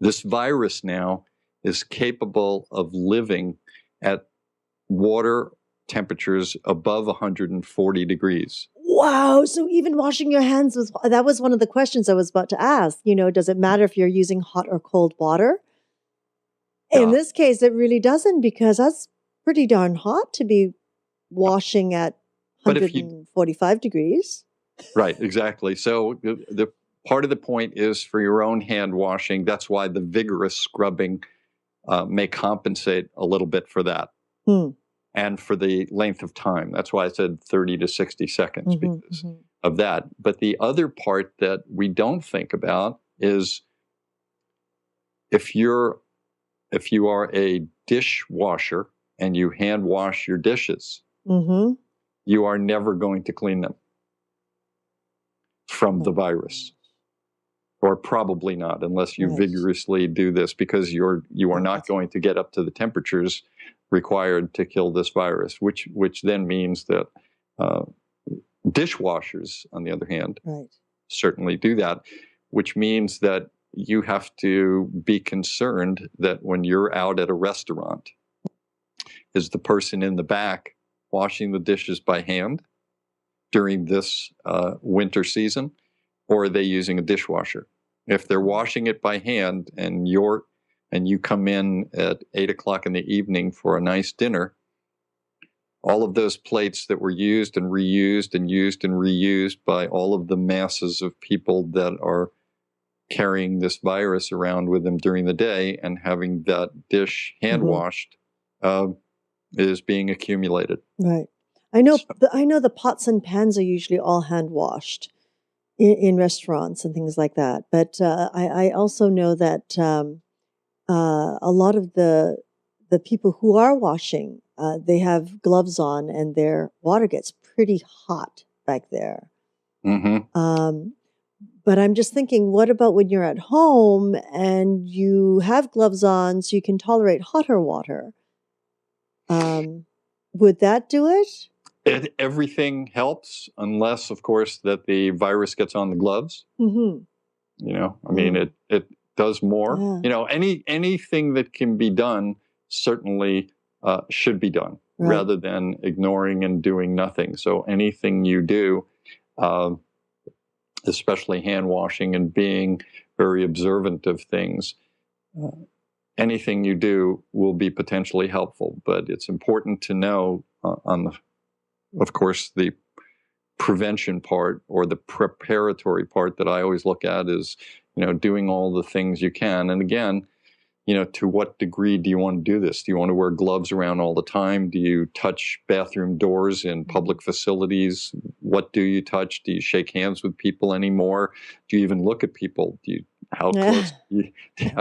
This virus now is capable of living at water temperatures above 140 degrees. Wow. So even washing your hands that was one of the questions I was about to ask. Does it matter if you're using hot or cold water? Yeah. In this case, it really doesn't, because that's pretty darn hot to be washing at 145 degrees. Right, exactly. So the part of the point is for your own hand washing. That's why the vigorous scrubbing may compensate a little bit for that. And for the length of time. That's why I said 30 to 60 seconds because of that. But the other part that we don't think about is if you are a dishwasher and you hand wash your dishes, you are never going to clean them from the virus. Or probably not, unless you vigorously do this, because you are not going to get up to the temperatures required to kill this virus, which then means that dishwashers, on the other hand, certainly do that, which means that you have to be concerned that when you're out at a restaurant, is the person in the back washing the dishes by hand during this winter season, or are they using a dishwasher? If they're washing it by hand and you come in at 8 o'clock in the evening for a nice dinner, all of those plates that were used and reused and used and reused by all of the masses of people that are carrying this virus around with them during the day and having that dish hand washed is being accumulated. Right. I know the pots and pans are usually all hand washed in restaurants and things like that. But I also know that a lot of the people who are washing, they have gloves on, and their water gets pretty hot back there. But I'm just thinking, what about when you're at home and you have gloves on so you can tolerate hotter water? Um, would that do it? Everything helps, unless, of course, that the virus gets on the gloves. Mm-hmm. I mean, it does more. Yeah. Anything that can be done certainly should be done, Right. rather than ignoring and doing nothing. So anything you do, especially hand washing and being very observant of things, anything you do will be potentially helpful. But it's important to know of course, the prevention part or the preparatory part that I always look at is, doing all the things you can. And again, to what degree do you want to do this? Do you want to wear gloves around all the time? Do you touch bathroom doors in public facilities? What do you touch? Do you shake hands with people anymore? Do you even look at people? How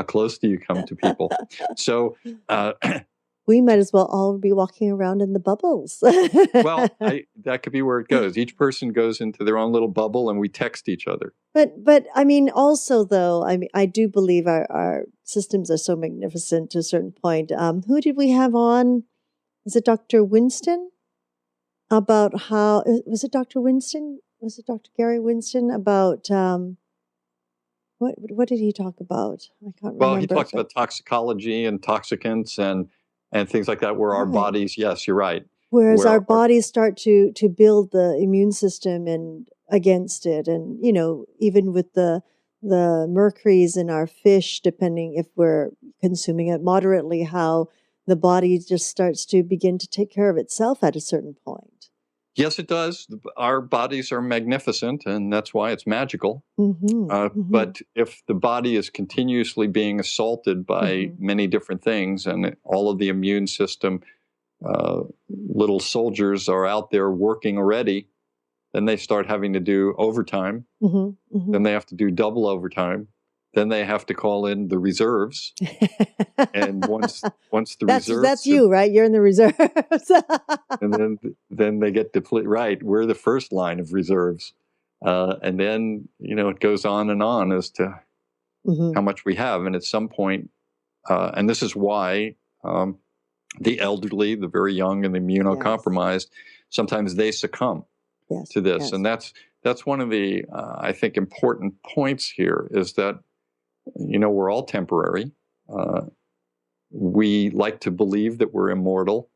close do you come to people? So, we might as well all be walking around in the bubbles. well, that could be where it goes. Each person goes into their own little bubble, and we text each other. But I mean, also though, I do believe our systems are so magnificent to a certain point. Who did we have on? Is it Dr. Winston? About how was it Dr. Winston? Was it Dr. Gary Winston about what did he talk about? I can't remember. Well, he talks about toxicology and toxicants and things like that, where our bodies, yes, you're right. Whereas our bodies start to build the immune system and against it. And, even with the mercuries in our fish, depending if we're consuming it moderately, how the body just starts to begin to take care of itself at a certain point. Yes, it does. Our bodies are magnificent, and that's why it's magical. But if the body is continuously being assaulted by many different things, and all of the immune system little soldiers are out there working already, then they start having to do overtime. Then they have to do double overtime. Then they have to call in the reserves. And once the reserves... That's you, right? You're in the reserves. And then they get depleted. Right. We're the first line of reserves. And then, it goes on and on as to how much we have. And at some point, and this is why the elderly, the very young, and the immunocompromised, sometimes they succumb to this. Yes. And that's one of the, I think, important points here is that, we're all temporary. We like to believe that we're immortal.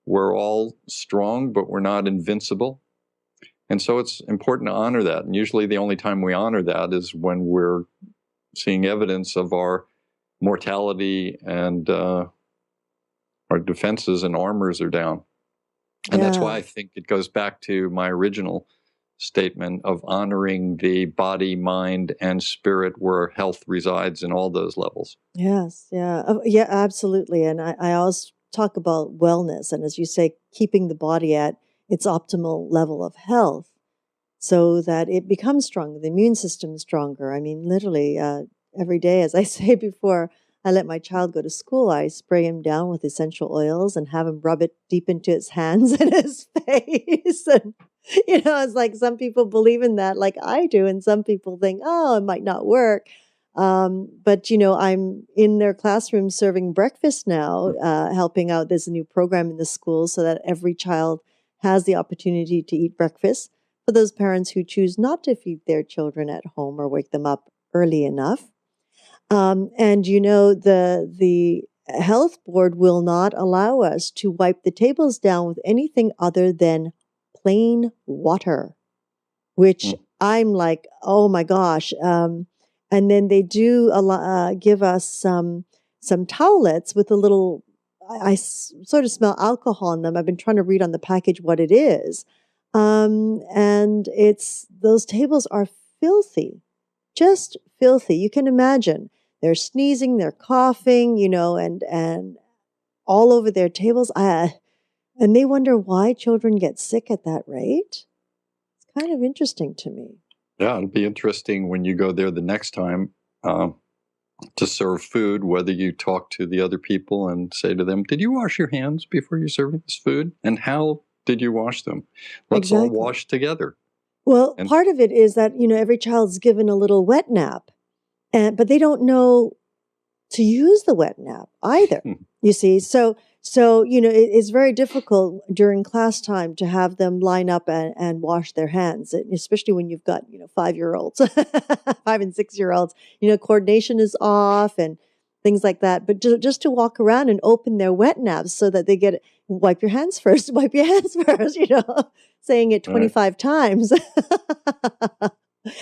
We're all strong, but we're not invincible. And so it's important to honor that. And usually the only time we honor that is when we're seeing evidence of our mortality and our defenses and armors are down. And that's why I think it goes back to my original statement of honoring the body, mind, and spirit where health resides in all those levels. Yes, yeah, absolutely. And I always talk about wellness, and as you say, keeping the body at its optimal level of health so that it becomes stronger, the immune system is stronger. I mean, literally every day, as I say before I let my child go to school, I spray him down with essential oils and have him rub it deep into his hands and his face. And, it's like some people believe in that like I do, and some people think, oh, it might not work. But, I'm in their classroom serving breakfast now, helping out. There's a new program in the school so that every child has the opportunity to eat breakfast for those parents who choose not to feed their children at home or wake them up early enough. And, the health board will not allow us to wipe the tables down with anything other than plain water, which I'm like, oh my gosh. And then they do give us some towelettes with a little, I sort of smell alcohol in them. I've been trying to read on the package what it is. And those tables are filthy, just filthy. You can imagine they're sneezing, they're coughing, and all over their tables. And they wonder why children get sick at that rate. It's kind of interesting to me. Yeah, it'll be interesting when you go there the next time to serve food, whether you talk to the other people and say to them, did you wash your hands before you're serving this food? And how did you wash them? Let's all wash together. Well, And part of it is that, every child's given a little wet nap, but they don't know to use the wet nap either. You see, so it's very difficult during class time to have them line up and wash their hands, especially when you've got 5-year-olds, 5 and 6-year-olds. Coordination is off and things like that. But just to walk around and open their wet naps so that they get wipe your hands first, wipe your hands first. Saying it 25 times,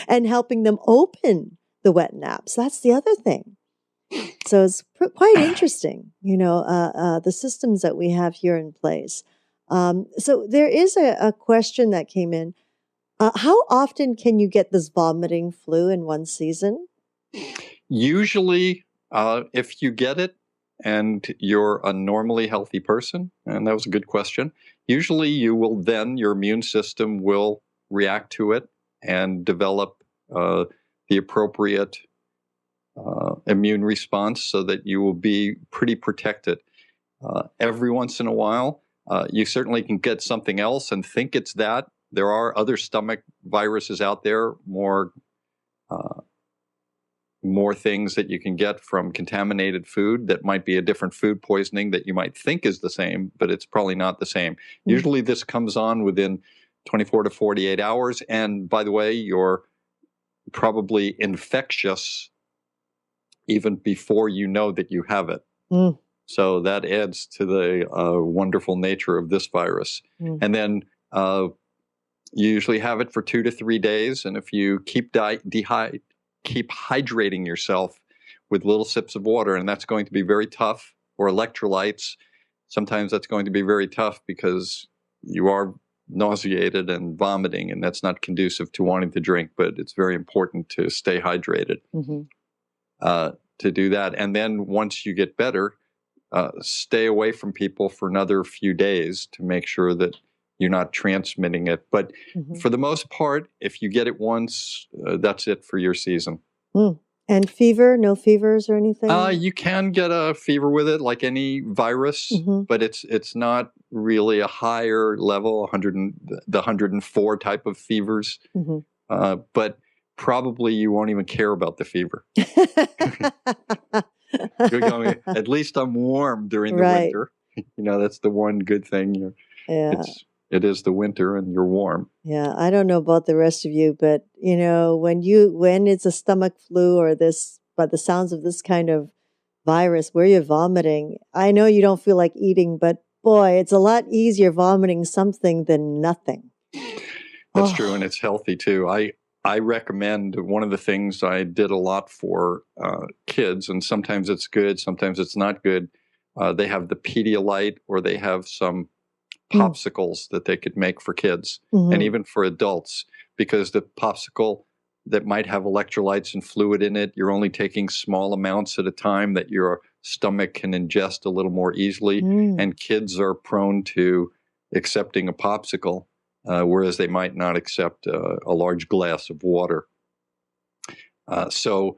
and helping them open the wet naps. That's the other thing. So it's quite interesting, the systems that we have here in place. So there is a question that came in. How often can you get this vomiting flu in one season? Usually, if you get it and you're a normally healthy person, and that was a good question, usually your immune system will react to it and develop the appropriate immune response so that you will be pretty protected. Every once in a while, you certainly can get something else and think it's that. There are other stomach viruses out there, more things that you can get from contaminated food that might be a different food poisoning that you might think is the same, but it's probably not the same. Mm-hmm. Usually this comes on within 24 to 48 hours. And by the way, you're probably infectious even before you know that you have it. Mm. So that adds to the wonderful nature of this virus. Mm. And then you usually have it for 2 to 3 days. And if you keep hydrating yourself with little sips of water, and that's going to be very tough, or electrolytes, sometimes that's going to be very tough because you are nauseated and vomiting, and that's not conducive to wanting to drink, but it's very important to stay hydrated. Mm-hmm. To do that. And then once you get better, stay away from people for another few days to make sure that you're not transmitting it. But mm-hmm. for the most part, if you get it once, that's it for your season. Mm. And fever? No fevers or anything? You can get a fever with it, like any virus, mm-hmm. but it's not really a higher level, the 104 type of fevers. Mm-hmm. But probably you won't even care about the fever. You're going, at least I'm warm during the winter. That's the one good thing. It is the winter and you're warm. Yeah, I don't know about the rest of you, but when it's a stomach flu or this, by the sounds of this kind of virus where you're vomiting, I know you don't feel like eating, but boy, it's a lot easier vomiting something than nothing. That's true, and it's healthy too. I recommend, one of the things I did a lot for kids, and sometimes it's good, sometimes it's not good. They have the Pedialyte, or they have some popsicles that they could make for kids, mm-hmm. and even for adults, because the popsicle that might have electrolytes and fluid in it, you're only taking small amounts at a time that your stomach can ingest a little more easily, and kids are prone to accepting a popsicle. Whereas they might not accept a large glass of water. So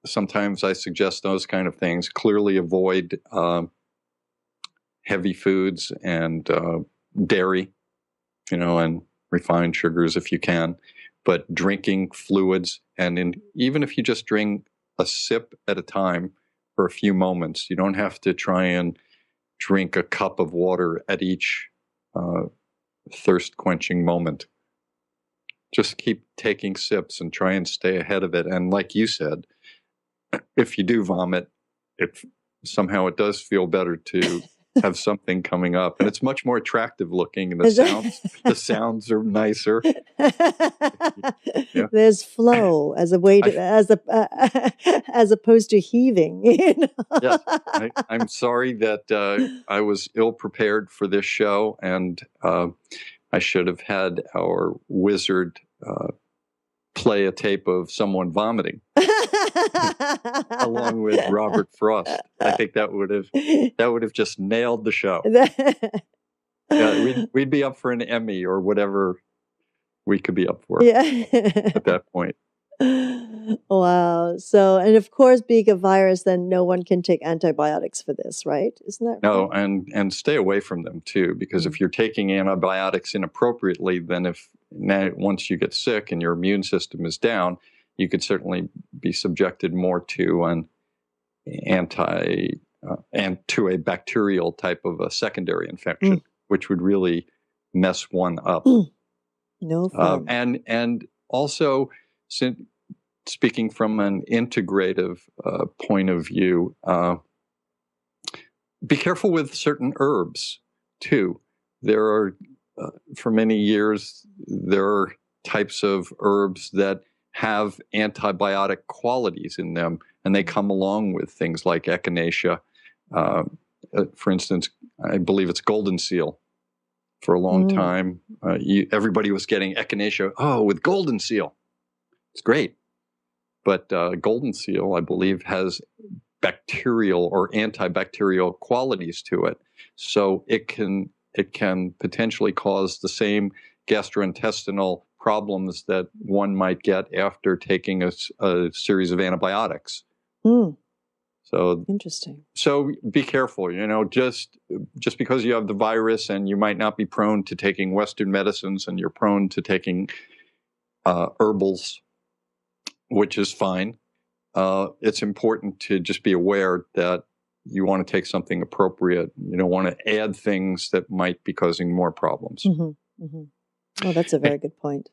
sometimes I suggest those kind of things. Clearly avoid heavy foods and dairy, and refined sugars if you can. But drinking fluids, and even if you just drink a sip at a time for a few moments, you don't have to try and drink a cup of water at each thirst-quenching moment. Just keep taking sips and try and stay ahead of it. And like you said, if you do vomit, somehow it does feel better to have something coming up, and it's much more attractive looking, and the sounds are nicer. Yeah. There's flow as a way to as opposed to heaving. Yes, I'm sorry that I was ill prepared for this show, and I should have had our wizard play a tape of someone vomiting along with Robert Frost. I think that would have just nailed the show. Yeah, we'd be up for an Emmy or whatever we could be up for at that point. Wow. So, and of course, being a virus, then no one can take antibiotics for this, right? Isn't that no? Right? And stay away from them too, because if you're taking antibiotics inappropriately, then if now, once you get sick and your immune system is down, you could certainly be subjected more to an and to a bacterial type of a secondary infection, which would really mess one up. No fun. And also, speaking from an integrative point of view, be careful with certain herbs too. There are, for many years, there are types of herbs that have antibiotic qualities in them, and they come along with things like echinacea. For instance, I believe it's golden seal. For a long time, everybody was getting echinacea. With golden seal, it's great. But golden seal, I believe, has bacterial or antibacterial qualities to it, so it can potentially cause the same gastrointestinal problems that one might get after taking a series of antibiotics. So interesting. So be careful. Just because you have the virus and you might not be prone to taking Western medicines, and you're prone to taking herbals, which is fine. It's important to just be aware that you want to take something appropriate. You don't want to add things that might be causing more problems. Oh, that's a very good point.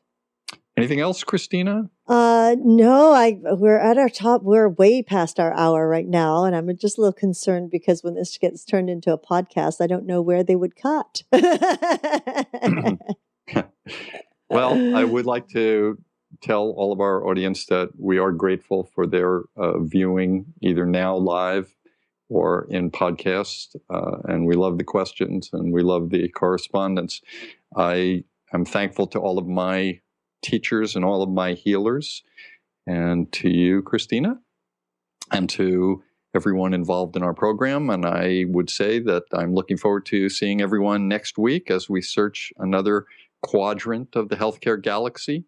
Anything else, Christina? No, we're at our top. We're way past our hour right now, and I'm just a little concerned because when this gets turned into a podcast, I don't know where they would cut. Well, I would like to tell all of our audience that we are grateful for their viewing, either now live or in podcast, and we love the questions and we love the correspondence. I am thankful to all of my teachers and all of my healers, and to you, Christina, and to everyone involved in our program. And I would say that I'm looking forward to seeing everyone next week as we search another quadrant of the healthcare galaxy.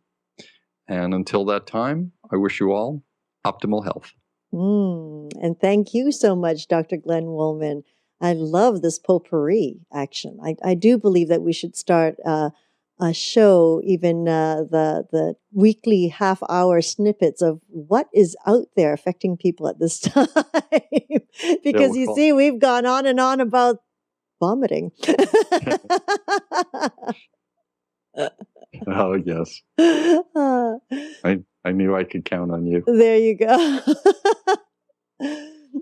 And until that time, I wish you all optimal health. And thank you so much, Dr. Glenn Woolman. I love this potpourri action. I do believe that we should start a show, even the weekly half-hour snippets of what is out there affecting people at this time. Because you see, we've gone on and on about vomiting. Oh, yes. I knew I could count on you. There you go.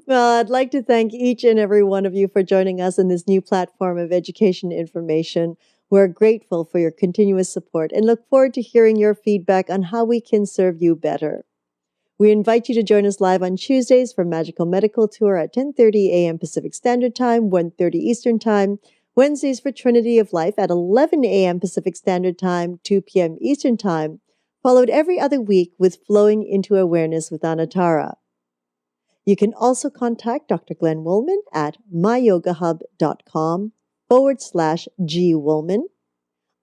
Well, I'd like to thank each and every one of you for joining us in this new platform of education information. We're grateful for your continuous support and look forward to hearing your feedback on how we can serve you better. We invite you to join us live on Tuesdays for Magical Medical Tour at 10:30 a.m. Pacific Standard Time, 1:30 Eastern Time. Wednesdays for Trinity of Life at 11 a.m. Pacific Standard Time, 2 p.m. Eastern Time, followed every other week with Flowing into Awareness with Anatara. You can also contact Dr. Glenn Woolman at myyogahub.com/G Woolman,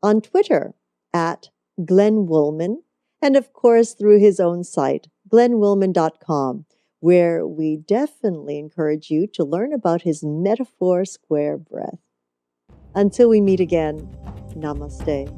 on Twitter at Glenn Woolman, and of course through his own site, glennwoolman.com, where we definitely encourage you to learn about his metaphor square breath. Until we meet again, namaste.